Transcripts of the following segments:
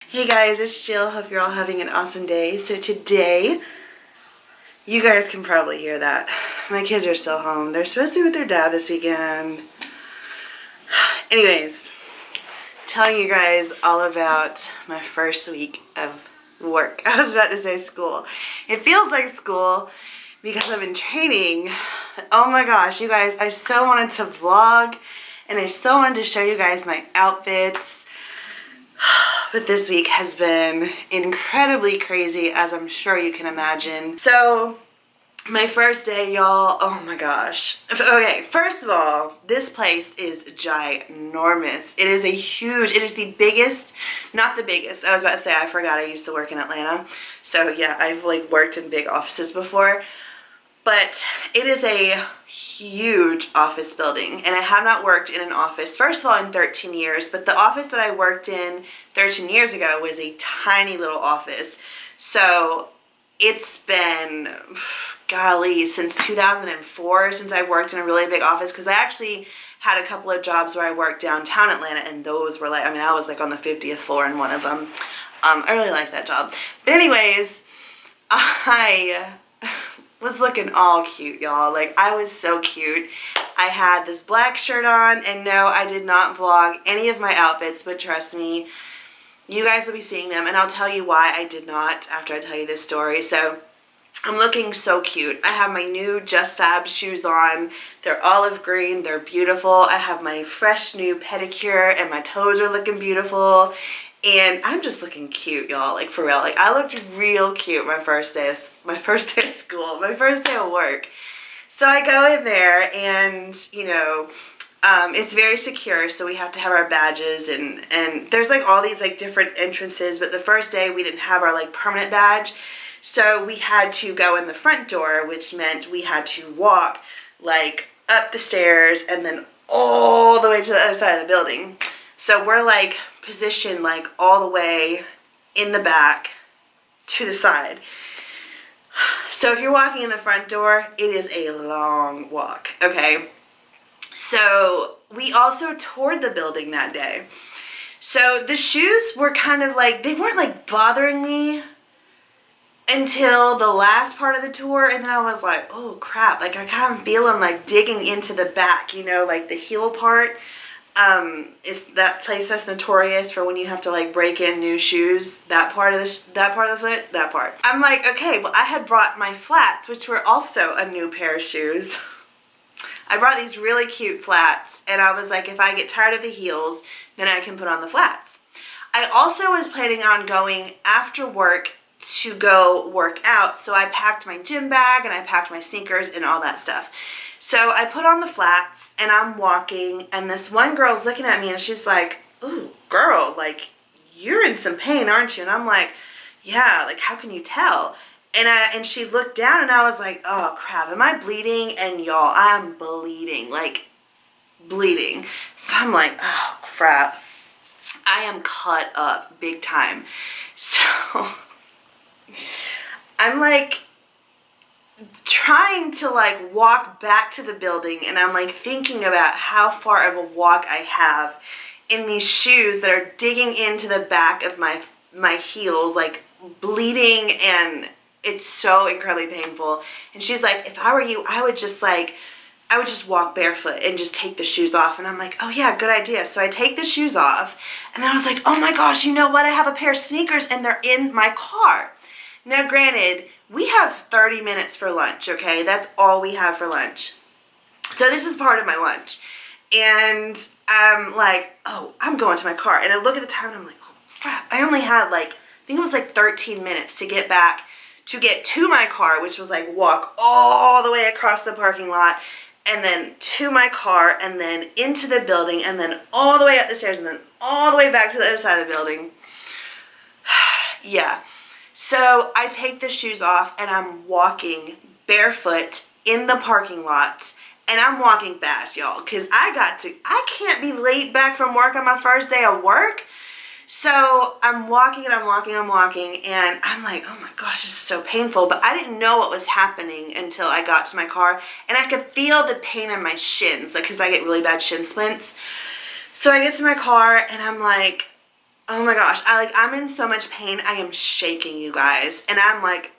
Hey guys, it's Jill. Hope you're all having an awesome day. So today, you guys can probably hear that. My kids are still home. They're supposed to be with their dad this weekend. Anyways, telling you guys all about my first week of work. I was about to say school. It feels like school because I've been training. Oh my gosh, you guys, I so wanted to vlog and I so wanted to show you guys my outfits. But this week has been incredibly crazy, as I'm sure you can imagine. So, my first day, y'all, oh my gosh. Okay, first of all, this place is ginormous. It is the biggest, not the biggest. I was about to say, I forgot I used to work in Atlanta. So yeah, I've like worked in big offices before. But it is a huge office building, and I have not worked in an office, first of all, in 13 years, but the office that I worked in 13 years ago was a tiny little office. So it's been, golly, since 2004 since I worked in a really big office, because I actually had a couple of jobs where I worked downtown Atlanta, and those were like, I mean, I was like on the 50th floor in one of them. I really liked that job. But anyways, I was looking all cute, y'all. Like, I was so cute. I had this black shirt on, and no, I did not vlog any of my outfits, but trust me, you guys will be seeing them, and I'll tell you why I did not after I tell you this story. So, I'm looking so cute. I have my new Just Fab shoes on. They're olive green. They're beautiful. I have my fresh new pedicure, and my toes are looking beautiful. And I'm just looking cute, y'all, like for real. Like, I looked real cute my first day of school, my first day of work. So I go in there and, you know, it's very secure, so we have to have our badges, and there's like all these like different entrances, but the first day we didn't have our like permanent badge. So we had to go in the front door, which meant we had to walk like up the stairs and then all the way to the other side of the building. So we're like positioned like all the way in the back to the side. So if you're walking in the front door, it is a long walk, okay? So we also toured the building that day. So the shoes were kind of like, they weren't like bothering me until the last part of the tour, and then I was like, oh crap, like I kind of feel them like digging into the back, you know, like the heel part. Is that place that's notorious for when you have to like break in new shoes, that part of the foot, that part. I'm like, okay, well I had brought my flats, which were also a new pair of shoes. I brought these really cute flats, and I was like, if I get tired of the heels, then I can put on the flats. I also was planning on going after work to go work out, so I packed my gym bag and I packed my sneakers and all that stuff. So I put on the flats and I'm walking, and this one girl's looking at me and she's like, ooh, girl, like you're in some pain, aren't you? And I'm like, yeah, like how can you tell? And she looked down and I was like, oh crap, am I bleeding? And y'all, I'm bleeding, like bleeding. So I'm like, oh crap, I am cut up big time. So I'm like trying to like walk back to the building, and I'm like thinking about how far of a walk I have in these shoes that are digging into the back of my heels, like bleeding, and it's so incredibly painful. And she's like, if I were you, I would just walk barefoot and just take the shoes off. And I'm like, oh yeah, good idea. So I take the shoes off, and then I was like, oh my gosh, you know what? I have a pair of sneakers and they're in my car. Now granted, we have 30 minutes for lunch, okay? That's all we have for lunch. So this is part of my lunch. And I'm like, oh, I'm going to my car. And I look at the time and I'm like, oh crap, I only had like, I think it was like 13 minutes to get to my car, which was like walk all the way across the parking lot, and then to my car, and then into the building, and then all the way up the stairs, and then all the way back to the other side of the building. Yeah. So I take the shoes off and I'm walking barefoot in the parking lot, and I'm walking fast, y'all, because I can't be late back from work on my first day of work. So I'm walking and I'm walking, and I'm like, oh my gosh, this is so painful. But I didn't know what was happening until I got to my car, and I could feel the pain in my shins, like, because I get really bad shin splints. So I get to my car and I'm like, oh my gosh, I'm in so much pain. I am shaking, you guys. And I'm like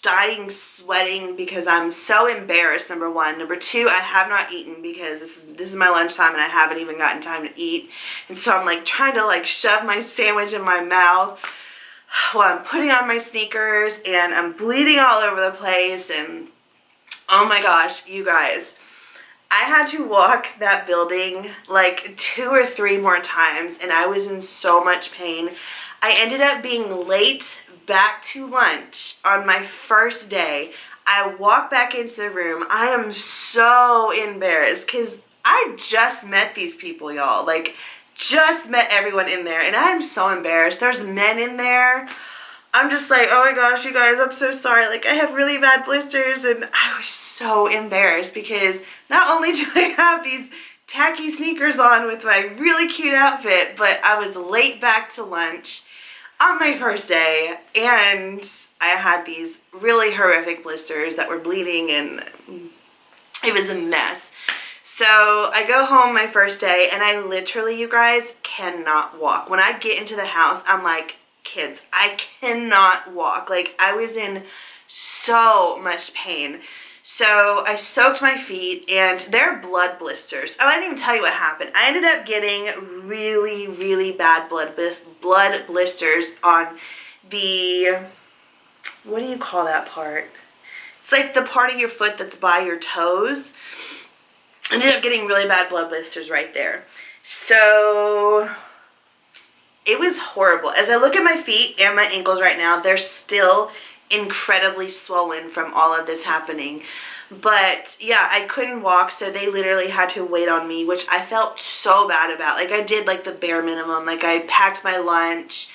dying, sweating because I'm so embarrassed, number one. Number two, I have not eaten because this is my lunchtime and I haven't even gotten time to eat. And so I'm like trying to like shove my sandwich in my mouth while I'm putting on my sneakers, and I'm bleeding all over the place. And oh my gosh, you guys, I had to walk that building like 2 or 3 more times, and I was in so much pain. I ended up being late back to lunch on my first day. I walk back into the room. I am so embarrassed because I just met these people, y'all. Like, just met everyone in there, and I am so embarrassed. There's men in there. I'm just like, oh my gosh, you guys, I'm so sorry. Like, I have really bad blisters, and I was so embarrassed because not only do I have these tacky sneakers on with my really cute outfit, but I was late back to lunch on my first day, and I had these really horrific blisters that were bleeding, and it was a mess. So I go home my first day, and I literally, you guys, cannot walk. When I get into the house, I'm like, kids, I cannot walk. Like, I was in so much pain. So I soaked my feet, and they're blood blisters. Oh, I didn't even tell you what happened. I ended up getting really, really bad blood blisters on the, what do you call that part? It's like the part of your foot that's by your toes. I ended up getting really bad blood blisters right there. So it was horrible. As I look at my feet and my ankles right now, they're still incredibly swollen from all of this happening. But yeah, I couldn't walk, so they literally had to wait on me, which I felt so bad about. Like, I did like the bare minimum. Like, I packed my lunch,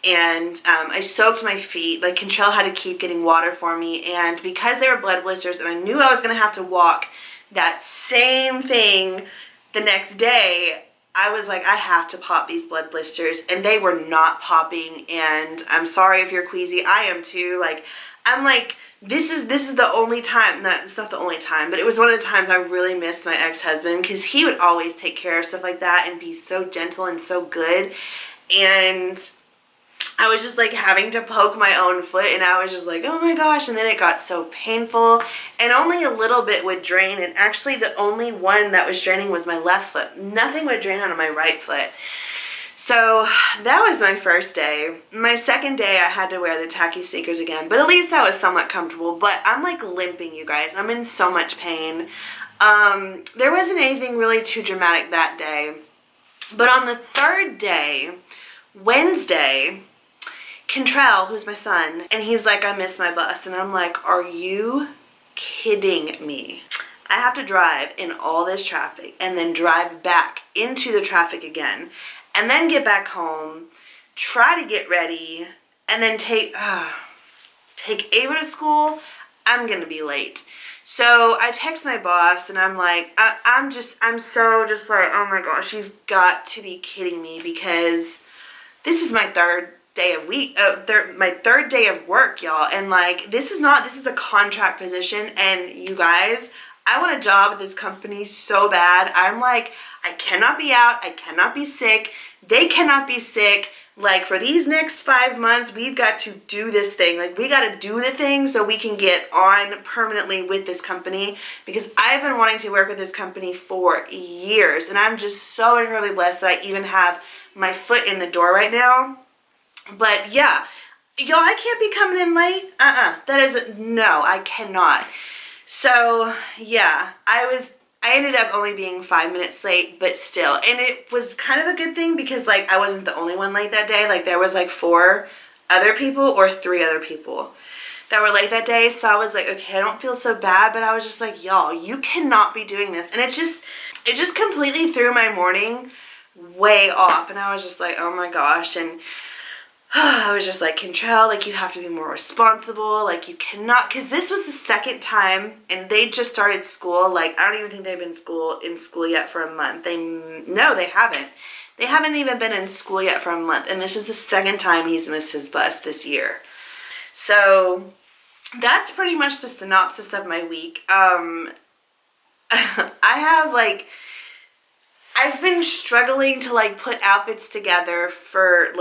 and I soaked my feet. Like, Contrell had to keep getting water for me, and because they were blood blisters and I knew I was going to have to walk that same thing the next day, I was like, I have to pop these blood blisters, and they were not popping. And I'm sorry if you're queasy, I am too. Like, I'm like, this is the only time, it's not the only time, but it was one of the times I really missed my ex-husband, because he would always take care of stuff like that and be so gentle and so good. And I was just like having to poke my own foot, and I was just like, oh my gosh. And then it got so painful, and only a little bit would drain. And actually the only one that was draining was my left foot. Nothing would drain out of my right foot. So that was my first day. My second day, I had to wear the tacky sneakers again, but at least I was somewhat comfortable. But I'm like limping, you guys. I'm in so much pain. There wasn't anything really too dramatic that day. But on the third day, Wednesday, Contrell, who's my son, and he's like, I missed my bus. And I'm like, are you kidding me? I have to drive in all this traffic and then drive back into the traffic again, and then get back home, try to get ready, and then take Ava to school. I'm gonna be late. So I text my boss, and I'm like, I'm so just like, oh my gosh, you've got to be kidding me, because this is my third day of my third day of work, y'all. And like, this is a contract position, and you guys, I want a job at this company so bad. I'm like, I cannot be out, I cannot be sick, they cannot be sick. Like, for these next 5 months, we've got to do this thing. Like, we got to do the thing so we can get on permanently with this company, because I've been wanting to work with this company for years, and I'm just so incredibly blessed that I even have my foot in the door right now. But yeah, y'all, I can't be coming in late. No, I cannot. So yeah, I ended up only being 5 minutes late, but still. And it was kind of a good thing, because like, I wasn't the only one late that day. Like, there was like 4 other people or 3 other people that were late that day. So I was like, okay, I don't feel so bad, but I was just like, y'all, you cannot be doing this. And it just completely threw my morning way off. And I was just like, oh my gosh. And I was just like, Contrell, like, you have to be more responsible. Like, you cannot, because this was the second time, and they just started school. Like, I don't even think they've been in school yet for a month. No, they haven't. They haven't even been in school yet for a month, and this is the second time he's missed his bus this year. So that's pretty much the synopsis of my week. I have like I've been struggling to like put outfits together for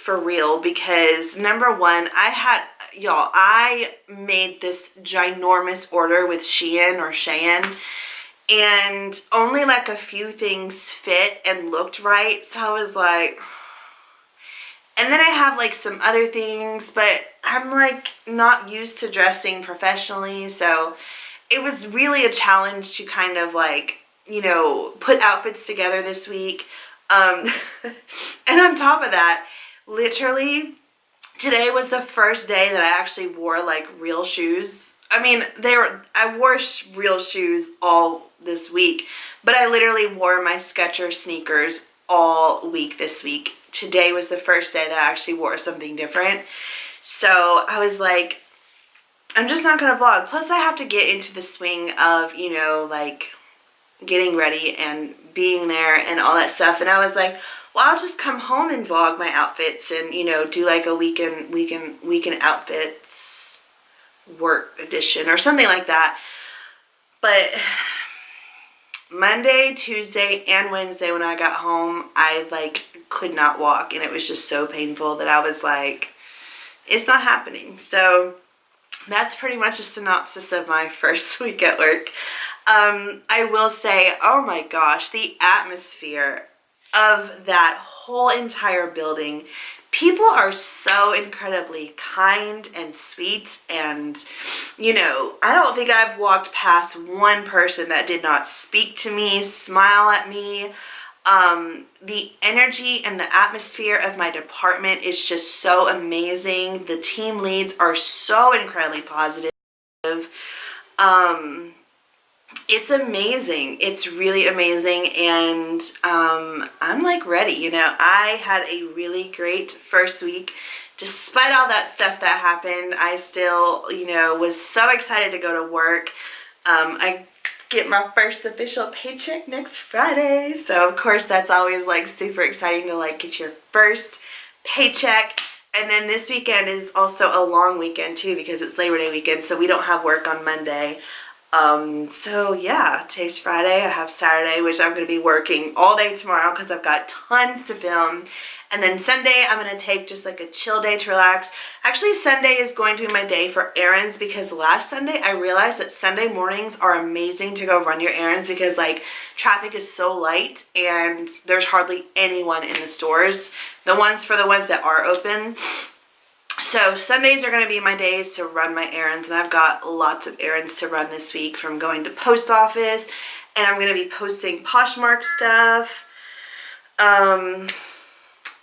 real because number one, I made this ginormous order with Shein and only like a few things fit and looked right. So I was like, and then I have like some other things, but I'm like not used to dressing professionally. So it was really a challenge to kind of like, put outfits together this week. And on top of that, literally today was the first day that I actually wore like real shoes. I mean, I wore real shoes all this week, but I literally wore my Skechers sneakers all week this week. Today was the first day that I actually wore something different. So I was like, I'm just not going to vlog. Plus I have to get into the swing of, like getting ready and being there and all that stuff. And I was like, well, I'll just come home and vlog my outfits and, do like a weekend outfits work edition or something like that. But Monday, Tuesday, and Wednesday when I got home, I like could not walk, and it was just so painful that I was like, it's not happening. So that's pretty much a synopsis of my first week at work. I will say, oh my gosh, the atmosphere of that whole entire building. People are so incredibly kind and sweet, and I don't think I've walked past one person that did not speak to me, smile at me. The energy and the atmosphere of my department is just so amazing. The team leads are so incredibly positive. It's amazing. It's really amazing, and I'm like ready. I had a really great first week. Despite all that stuff that happened, I still, was so excited to go to work. I get my first official paycheck next Friday, so of course that's always like super exciting to like get your first paycheck. And then this weekend is also a long weekend too because it's Labor Day weekend, so we don't have work on Monday. So yeah, today's Friday. I have Saturday, which I'm going to be working all day tomorrow because I've got tons to film. And then Sunday, I'm going to take just like a chill day to relax. Actually, Sunday is going to be my day for errands because last Sunday, I realized that Sunday mornings are amazing to go run your errands because like traffic is so light and there's hardly anyone in the stores. The ones that are open. So Sundays are going to be my days to run my errands, and I've got lots of errands to run this week from going to post office, and I'm going to be posting Poshmark stuff.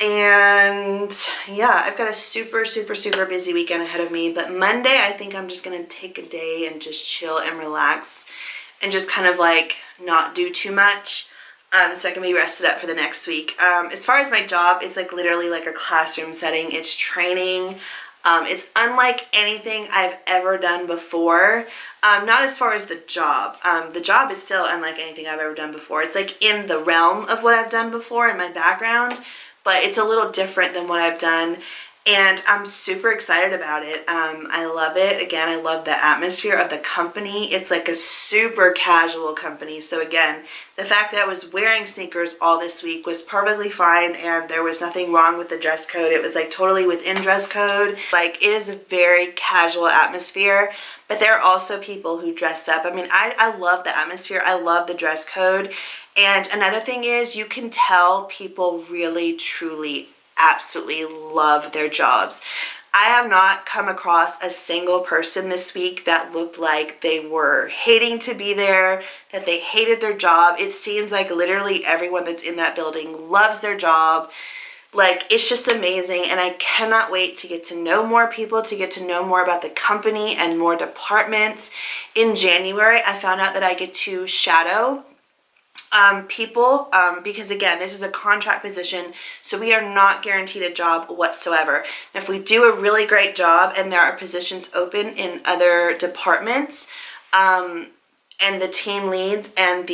And yeah, I've got a super, super, super busy weekend ahead of me, but Monday I think I'm just going to take a day and just chill and relax and just kind of like not do too much. So I can be rested up for the next week. As far as my job, it's like literally like a classroom setting. It's training. It's unlike anything I've ever done before. Not as far as the job. The job is still unlike anything I've ever done before. It's like in the realm of what I've done before in my background, but it's a little different than what I've done. And I'm super excited about it. I love it. Again, I love the atmosphere of the company. It's like a super casual company. So again, the fact that I was wearing sneakers all this week was perfectly fine, and there was nothing wrong with the dress code. It was like totally within dress code. Like, it is a very casual atmosphere, but there are also people who dress up. I mean, I love the atmosphere. I love the dress code. And another thing is you can tell people really, truly absolutely love their jobs. I have not come across a single person this week that looked like they were hating to be there, that they hated their job. It seems like literally everyone that's in that building loves their job. Like, it's just amazing, and I cannot wait to get to know more people, to get to know more about the company and more departments. In January, I found out that I get to shadow people, because again, this is a contract position, so we are not guaranteed a job whatsoever. And if we do a really great job and there are positions open in other departments, and the team leads and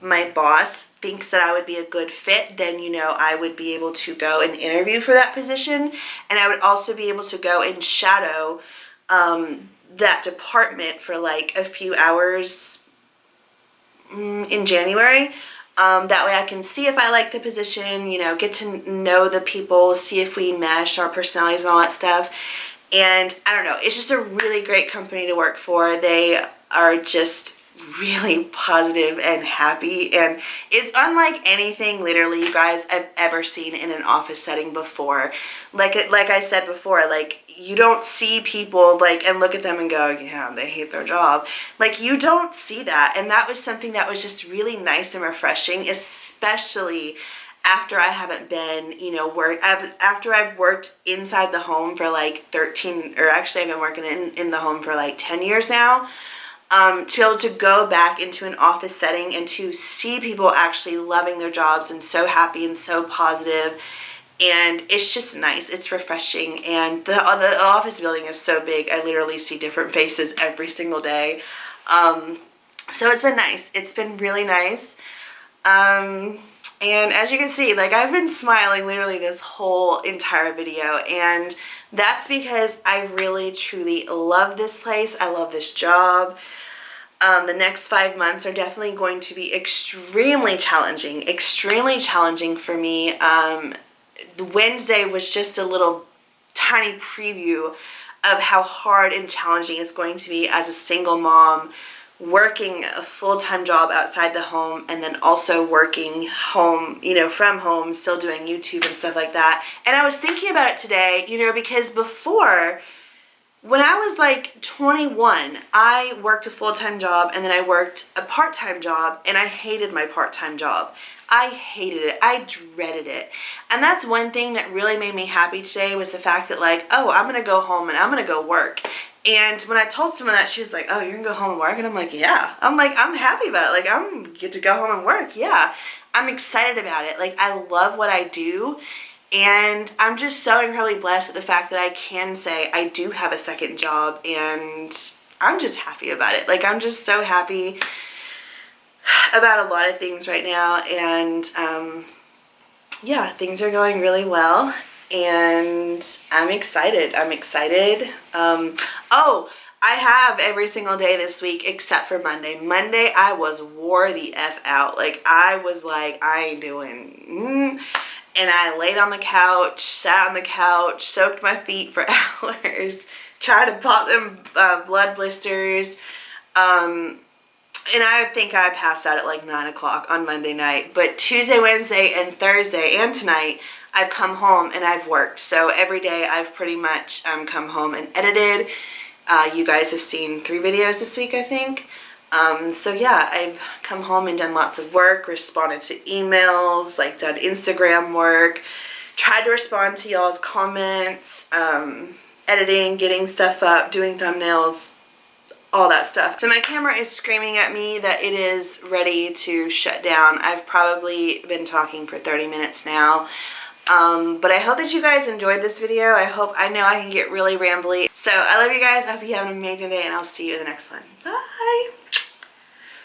my boss thinks that I would be a good fit, then I would be able to go and interview for that position, and I would also be able to go and shadow that department for like a few hours in January. That way I can see if I like the position, you know, get to know the people, see if we mesh our personalities and all that stuff. And I don't know, it's just a really great company to work for. They are just really positive and happy, and it's unlike anything literally, you guys, I've ever seen in an office setting before. Like I said before, like, you don't see people like and look at them and go, yeah, they hate their job. Like, you don't see that, and that was something that was just really nice and refreshing, especially after I haven't been, you know, after I've worked inside the home for like 13, or actually I've been working in the home for like 10 years now. To be able to go back into an office setting and to see people actually loving their jobs and so happy and so positive, and it's just nice. It's refreshing, and the office building is so big. I literally see different faces every single day. So it's been nice. It's been really nice. And as you can see, like, I've been smiling literally this whole entire video, and that's because I really truly love this place. I love this job. The next 5 months are definitely going to be extremely challenging for me. Wednesday was just a little tiny preview of how hard and challenging it's going to be as a single mom, working a full-time job outside the home and then also working home, you know, from home, still doing YouTube and stuff like that. And I was thinking about it today, you know, because before, when I was like 21, I worked a full-time job and then I worked a part-time job, and I hated my part-time job. I hated it. I dreaded it. And that's one thing that really made me happy today, was the fact that, like, oh, I'm going to go home and I'm going to go work. And when I told someone that, she was like, oh, you're going to go home and work? And I'm like, yeah. I'm like, I'm happy about it. Like, I'm get to go home and work. Yeah. I'm excited about it. Like, I love what I do. And I'm just so incredibly blessed at the fact that I can say I do have a second job, and I'm just happy about it. Like, I'm just so happy about a lot of things right now, and yeah, things are going really well, and I'm excited. Oh, I have every single day this week except for Monday. Monday I wore the F out. Like, I was like, I ain't doing and I laid on the couch, sat on the couch, soaked my feet for hours, tried to pop them blood blisters. And I think I passed out at like 9 o'clock on Monday night. But Tuesday, Wednesday, and Thursday, and tonight, I've come home and I've worked. So every day I've pretty much come home and edited. You guys have seen 3 videos this week, I think. So yeah, I've come home and done lots of work, responded to emails, like done Instagram work, tried to respond to y'all's comments, editing, getting stuff up, doing thumbnails, all that stuff. So my camera is screaming at me that it is ready to shut down. I've probably been talking for 30 minutes now. But I hope that you guys enjoyed this video. I know I can get really rambly. So I love you guys. I hope you have an amazing day, and I'll see you in the next one. Bye!